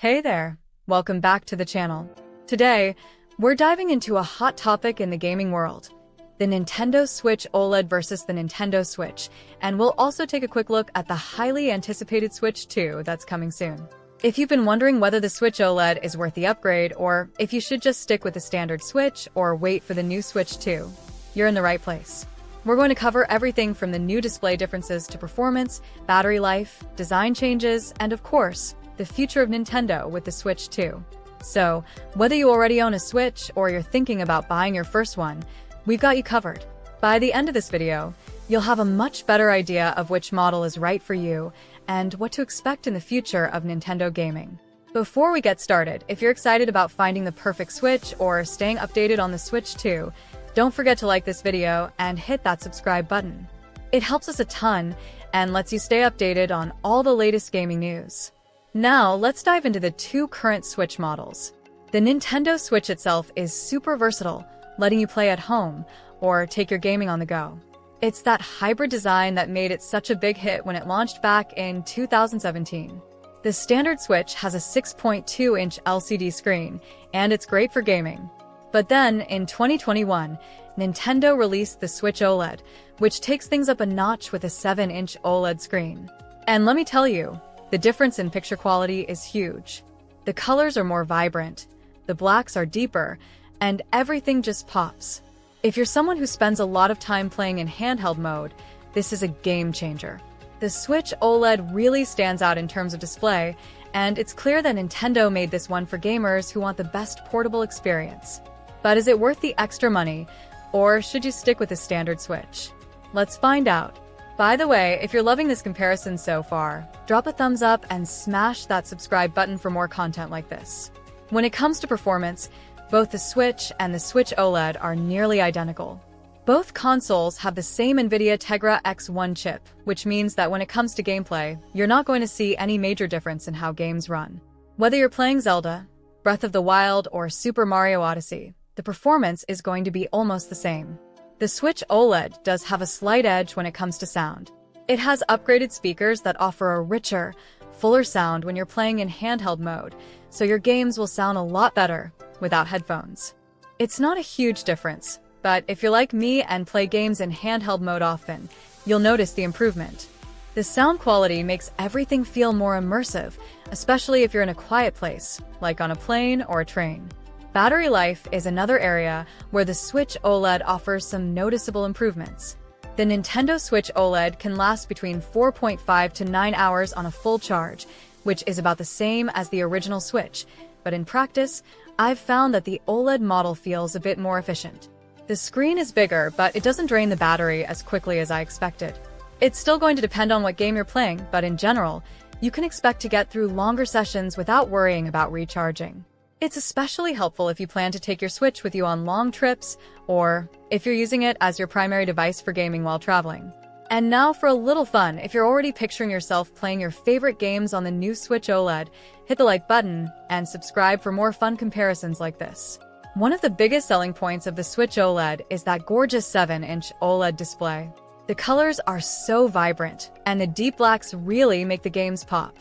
Hey there, welcome back to the channel. Today, we're diving into a hot topic in the gaming world, the Nintendo Switch OLED versus the Nintendo Switch, and we'll also take a quick look at the highly anticipated Switch 2 that's coming soon. If you've been wondering whether the Switch OLED is worth the upgrade, or if you should just stick with the standard Switch or wait for the new Switch 2, you're in the right place. We're going to cover everything from the new display differences to performance, battery life, design changes, and of course, the future of Nintendo with the Switch 2. So, whether you already own a Switch or you're thinking about buying your first one, we've got you covered. By the end of this video, you'll have a much better idea of which model is right for you and what to expect in the future of Nintendo gaming. Before we get started, if you're excited about finding the perfect Switch or staying updated on the Switch 2, don't forget to like this video and hit that subscribe button. It helps us a ton and lets you stay updated on all the latest gaming news. Now, let's dive into the two current Switch models. The Nintendo Switch itself is super versatile, letting you play at home or take your gaming on the go. It's that hybrid design that made it such a big hit when it launched back in 2017. The standard Switch has a 6.2-inch LCD screen, and it's great for gaming. But then, in 2021, Nintendo released the Switch OLED, which takes things up a notch with a 7-inch OLED screen. And let me tell you, the difference in picture quality is huge. The colors are more vibrant, the blacks are deeper, and everything just pops. If you're someone who spends a lot of time playing in handheld mode, this is a game changer. The Switch OLED really stands out in terms of display, and it's clear that Nintendo made this one for gamers who want the best portable experience. But is it worth the extra money, or should you stick with the standard Switch? Let's find out. By the way, if you're loving this comparison so far, drop a thumbs up and smash that subscribe button for more content like this. When it comes to performance, both the Switch and the Switch OLED are nearly identical. Both consoles have the same NVIDIA Tegra X1 chip, which means that when it comes to gameplay, you're not going to see any major difference in how games run. Whether you're playing Zelda, Breath of the Wild, or Super Mario Odyssey, the performance is going to be almost the same. The Switch OLED does have a slight edge when it comes to sound. It has upgraded speakers that offer a richer, fuller sound when you're playing in handheld mode, so your games will sound a lot better without headphones. It's not a huge difference, but if you're like me and play games in handheld mode often, you'll notice the improvement. The sound quality makes everything feel more immersive, especially if you're in a quiet place, like on a plane or a train. Battery life is another area where the Switch OLED offers some noticeable improvements. The Nintendo Switch OLED can last between 4.5 to 9 hours on a full charge, which is about the same as the original Switch, but in practice, I've found that the OLED model feels a bit more efficient. The screen is bigger, but it doesn't drain the battery as quickly as I expected. It's still going to depend on what game you're playing, but in general, you can expect to get through longer sessions without worrying about recharging. It's especially helpful if you plan to take your Switch with you on long trips, or if you're using it as your primary device for gaming while traveling. And now for a little fun, if you're already picturing yourself playing your favorite games on the new Switch OLED, hit the like button and subscribe for more fun comparisons like this. One of the biggest selling points of the Switch OLED is that gorgeous 7-inch OLED display. The colors are so vibrant, and the deep blacks really make the games pop.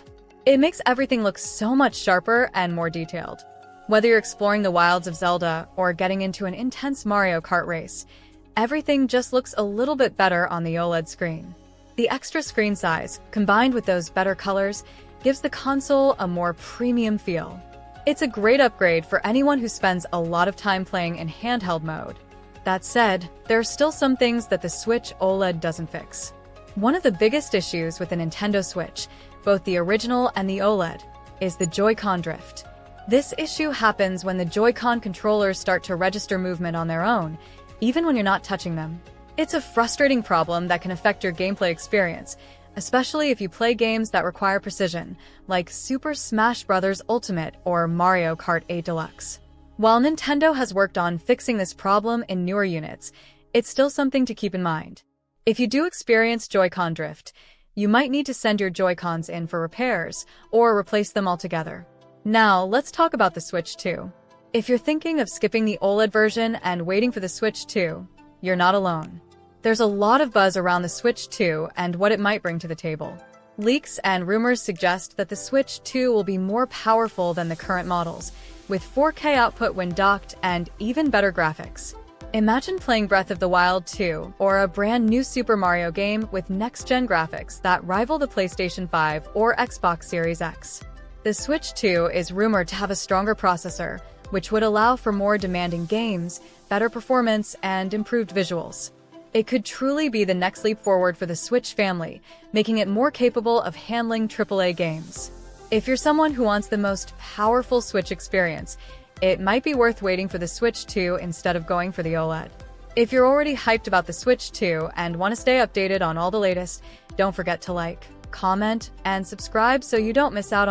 It makes everything look so much sharper and more detailed. Whether you're exploring the wilds of Zelda or getting into an intense Mario Kart race, everything just looks a little bit better on the OLED screen. The extra screen size, combined with those better colors, gives the console a more premium feel. It's a great upgrade for anyone who spends a lot of time playing in handheld mode. That said, there are still some things that the Switch OLED doesn't fix. One of the biggest issues with the Nintendo Switch, both the original and the OLED, is the Joy-Con drift. This issue happens when the Joy-Con controllers start to register movement on their own, even when you're not touching them. It's a frustrating problem that can affect your gameplay experience, especially if you play games that require precision, like Super Smash Bros. Ultimate or Mario Kart 8 Deluxe. While Nintendo has worked on fixing this problem in newer units, it's still something to keep in mind. If you do experience Joy-Con drift, you might need to send your Joy-Cons in for repairs or replace them altogether. Now, let's talk about the Switch 2. If you're thinking of skipping the OLED version and waiting for the Switch 2, you're not alone. There's a lot of buzz around the Switch 2 and what it might bring to the table. Leaks and rumors suggest that the Switch 2 will be more powerful than the current models, with 4K output when docked and even better graphics. Imagine playing Breath of the Wild 2 or a brand new Super Mario game with next-gen graphics that rival the PlayStation 5 or Xbox Series X. The Switch 2 is rumored to have a stronger processor, which would allow for more demanding games, better performance, and improved visuals. It could truly be the next leap forward for the Switch family, making it more capable of handling AAA games. If you're someone who wants the most powerful Switch experience, it might be worth waiting for the Switch 2 instead of going for the OLED. If you're already hyped about the Switch 2 and want to stay updated on all the latest, don't forget to like, comment, and subscribe so you don't miss out on